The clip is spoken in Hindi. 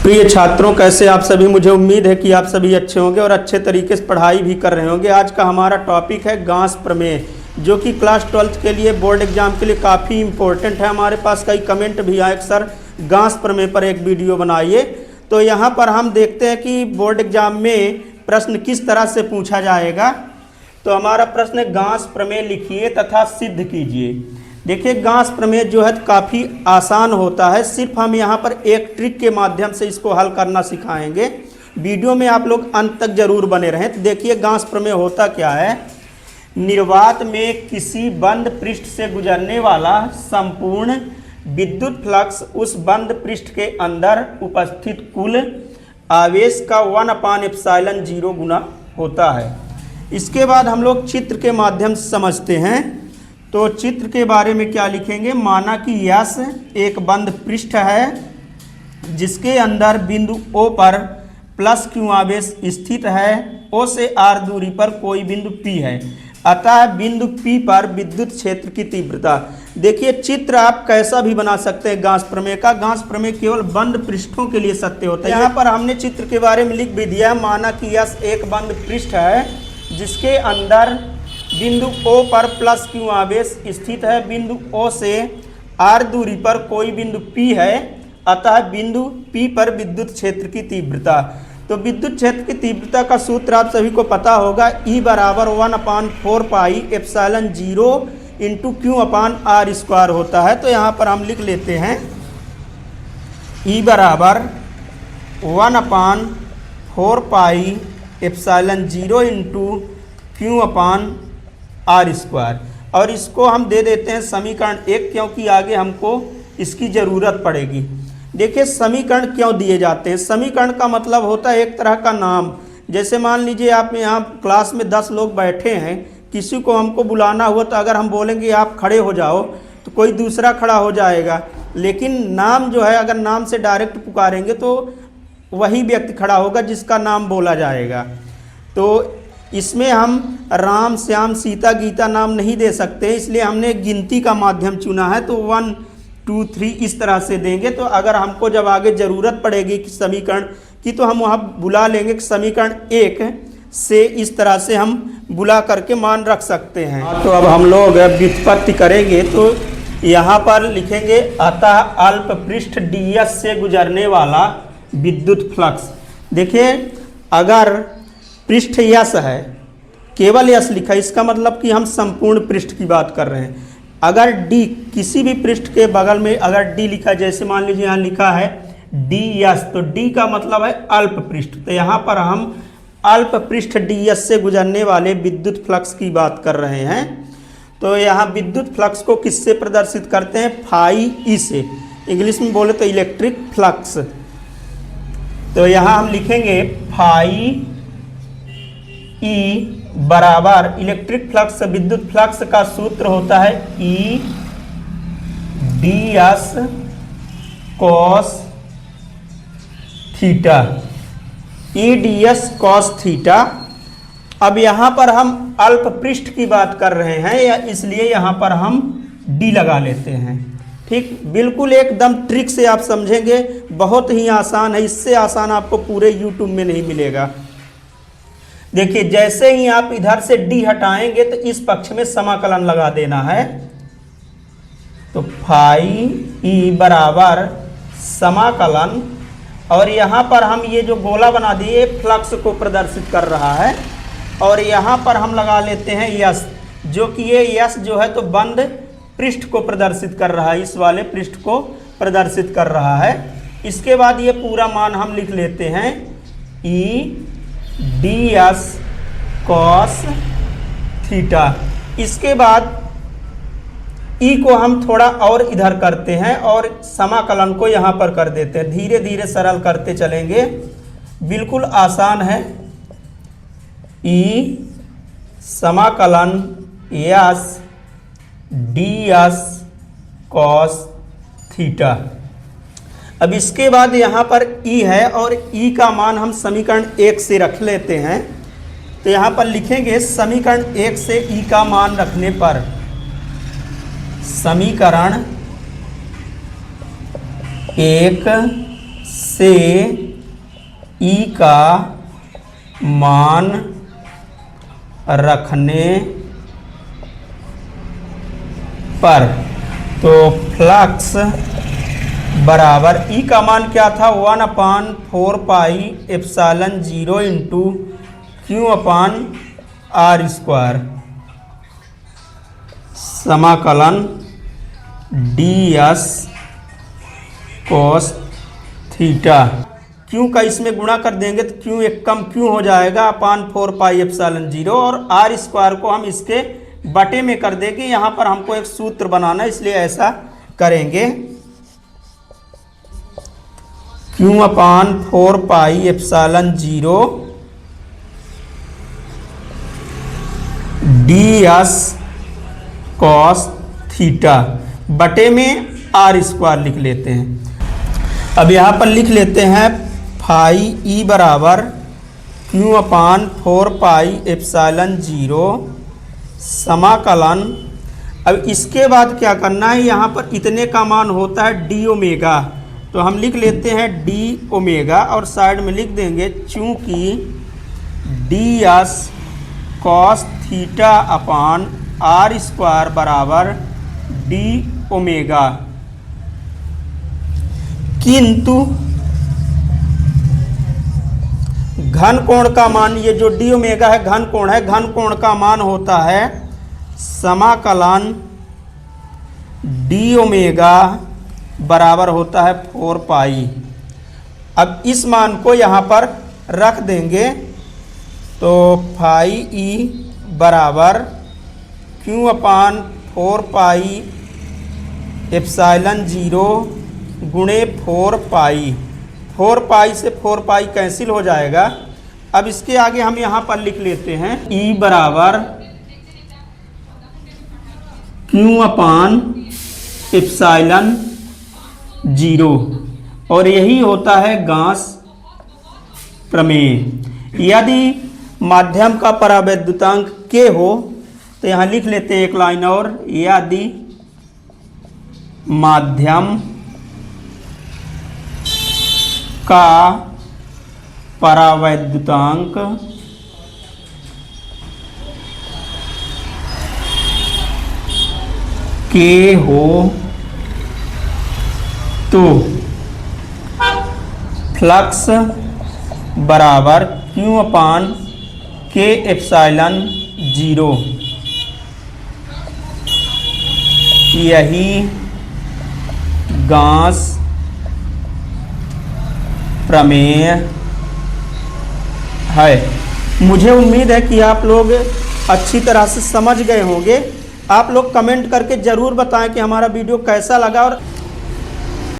प्रिय छात्रों, कैसे आप सभी। मुझे उम्मीद है कि आप सभी अच्छे होंगे और अच्छे तरीके से पढ़ाई भी कर रहे होंगे। आज का हमारा टॉपिक है गाउस प्रमेय, जो कि क्लास 12th के लिए बोर्ड एग्जाम के लिए काफ़ी इम्पोर्टेंट है। हमारे पास कई कमेंट भी आए कि सर गाउस प्रमेय पर एक वीडियो बनाइए। तो यहाँ पर हम देखते हैं कि बोर्ड एग्जाम में प्रश्न किस तरह से पूछा जाएगा। तो हमारा प्रश्न है, गाउस प्रमेय लिखिए तथा सिद्ध कीजिए। देखिए, गाउस प्रमेय जो है काफ़ी आसान होता है। सिर्फ हम यहाँ पर एक ट्रिक के माध्यम से इसको हल करना सिखाएंगे। वीडियो में आप लोग अंत तक जरूर बने रहें। तो देखिए, गाउस प्रमेय होता क्या है। निर्वात में किसी बंद पृष्ठ से गुजरने वाला संपूर्ण विद्युत फ्लक्स उस बंद पृष्ठ के अंदर उपस्थित कुल आवेश का 1/ε0 गुना होता है। इसके बाद हम लोग चित्र के माध्यम से समझते हैं। तो चित्र के बारे में क्या लिखेंगे। माना कि यस एक बंद पृष्ठ है जिसके अंदर बिंदु O पर प्लस Q आवेश स्थित है। O से R दूरी पर कोई बिंदु P है। अतः बिंदु P पर विद्युत क्षेत्र की तीव्रता। देखिए, चित्र आप कैसा भी बना सकते हैं गाउस प्रमेय का। गाउस प्रमेय केवल बंद पृष्ठों के लिए सत्य होता है। यहाँ पर हमने चित्र के बारे में लिख भी दिया। माना कि यस एक बंद पृष्ठ है जिसके अंदर बिंदु O पर प्लस Q आवेश स्थित है। बिंदु O से R दूरी पर कोई बिंदु P है। अतः बिंदु P पर विद्युत क्षेत्र की तीव्रता। तो विद्युत क्षेत्र की तीव्रता का सूत्र आप सभी को पता होगा। E बराबर 1/4πε0 इंटू Q/R² होता है। तो यहाँ पर हम लिख लेते हैं E बराबर 1/4πε0 इंटू Q/R²। और इसको हम दे देते हैं समीकरण 1, क्योंकि आगे हमको इसकी ज़रूरत पड़ेगी। देखिए, समीकरण क्यों दिए जाते हैं। समीकरण का मतलब होता है एक तरह का नाम। जैसे मान लीजिए आप यहाँ क्लास में 10 लोग बैठे हैं, किसी को हमको बुलाना हुआ तो अगर हम बोलेंगे आप खड़े हो जाओ तो कोई दूसरा खड़ा हो जाएगा। लेकिन नाम जो है, अगर नाम से डायरेक्ट पुकारेंगे तो वही व्यक्ति खड़ा होगा जिसका नाम बोला जाएगा। तो इसमें हम राम, श्याम, सीता, गीता नाम नहीं दे सकते, इसलिए हमने गिनती का माध्यम चुना है। तो 1 2 3 इस तरह से देंगे। तो अगर हमको जब आगे ज़रूरत पड़ेगी कि समीकरण की, तो हम वहाँ बुला लेंगे कि समीकरण 1 से इस तरह से हम बुला करके मान रख सकते हैं। तो अब हम लोग व्युत्पत्ति करेंगे। तो यहाँ पर लिखेंगे, अतः अल्प पृष्ठ DS से गुजरने वाला विद्युत फ्लक्स। देखिए, अगर पृष्ठ यस है, केवल यस लिखा, इसका मतलब कि हम संपूर्ण पृष्ठ की बात कर रहे हैं। अगर डी किसी भी पृष्ठ के बगल में अगर डी लिखा, जैसे मान लीजिए यहाँ लिखा है DS, तो डी का मतलब है अल्प पृष्ठ। तो यहाँ पर हम अल्प पृष्ठ DS से गुजरने वाले विद्युत फ्लक्स की बात कर रहे हैं। तो यहाँ विद्युत फ्लक्स को किससे प्रदर्शित करते हैं, फाई ई से। इंग्लिश में बोले तो इलेक्ट्रिक फ्लक्स। तो यहाँ हम लिखेंगे फाई ई बराबर इलेक्ट्रिक फ्लक्स, विद्युत फ्लक्स का सूत्र होता है E DS cos theta. E DS cos theta. अब यहाँ पर हम अल्प पृष्ठ की बात कर रहे हैं, या इसलिए यहाँ पर हम D लगा लेते हैं। ठीक, बिल्कुल एकदम ट्रिक से आप समझेंगे। बहुत ही आसान है, इससे आसान आपको पूरे YouTube में नहीं मिलेगा। देखिए, जैसे ही आप इधर से D हटाएंगे तो इस पक्ष में समाकलन लगा देना है। तो फाई ई बराबर समाकलन, और यहाँ पर हम ये जो गोला बना दिए फ्लक्स को प्रदर्शित कर रहा है। और यहाँ पर हम लगा लेते हैं यस, जो कि ये यस जो है तो बंद पृष्ठ को प्रदर्शित कर रहा है, इस वाले पृष्ठ को प्रदर्शित कर रहा है। इसके बाद ये पूरा मान हम लिख लेते हैं E DS cos थीटा। इसके बाद E को हम थोड़ा और इधर करते हैं और समाकलन को यहाँ पर कर देते हैं। धीरे धीरे सरल करते चलेंगे, बिल्कुल आसान है। E समाकलन यस DS cos थीटा। अब इसके बाद यहाँ पर E है, और E का मान हम समीकरण 1 से रख लेते हैं। तो यहाँ पर लिखेंगे समीकरण 1 से E का मान रखने पर समीकरण 1 से ई का मान रखने पर, तो फ्लक्स बराबर ई का मान क्या था 1/4 पाई एप्सिलॉन 0 इंटू Q/r², समाकलन ds cos थीटा। क्यू का इसमें गुणा कर देंगे तो क्यू एक कम क्यू हो जाएगा 1/4 पाई एप्सिलॉन 0, और r² को हम इसके बटे में कर देंगे। यहाँ पर हमको एक सूत्र बनाना है, इसलिए ऐसा करेंगे। Q/4 pi epsilon 0 ds cos theta बटे में r² लिख लेते हैं। अब यहाँ पर लिख लेते हैं फाई ई बराबर Q/4 पाई एप्सिलॉन 0 समाकलन। अब इसके बाद क्या करना है, यहाँ पर इतने का मान होता है डी ओमेगा, तो हम लिख लेते हैं डी ओमेगा और साइड में लिख देंगे चूंकि ds cos theta upon r² बराबर डी ओमेगा, किंतु घन कोण का मान, ये जो डी ओमेगा है घन कोण है, घन कोण का मान होता है समाकलन डी ओमेगा बराबर होता है 4 पाई। अब इस मान को यहाँ पर रख देंगे, तो फाई ई बराबर Q/4 पाई एप्सिलॉन 0 गुणे 4 पाई। 4 पाई से 4 पाई कैंसिल हो जाएगा। अब इसके आगे हम यहाँ पर लिख लेते हैं E बराबर Q/एप्सिलॉन 0, और यही होता है गॉस प्रमेय। यदि माध्यम का परावैद्युतांक K हो तो यहाँ लिख लेते हैं एक लाइन और, यदि माध्यम का परावैद्युतांक K हो तो फ्लक्स बराबर Q/K एप्सिलॉन 0, यही गॉस प्रमेय है। मुझे उम्मीद है कि आप लोग अच्छी तरह से समझ गए होंगे। आप लोग कमेंट करके ज़रूर बताएं कि हमारा वीडियो कैसा लगा, और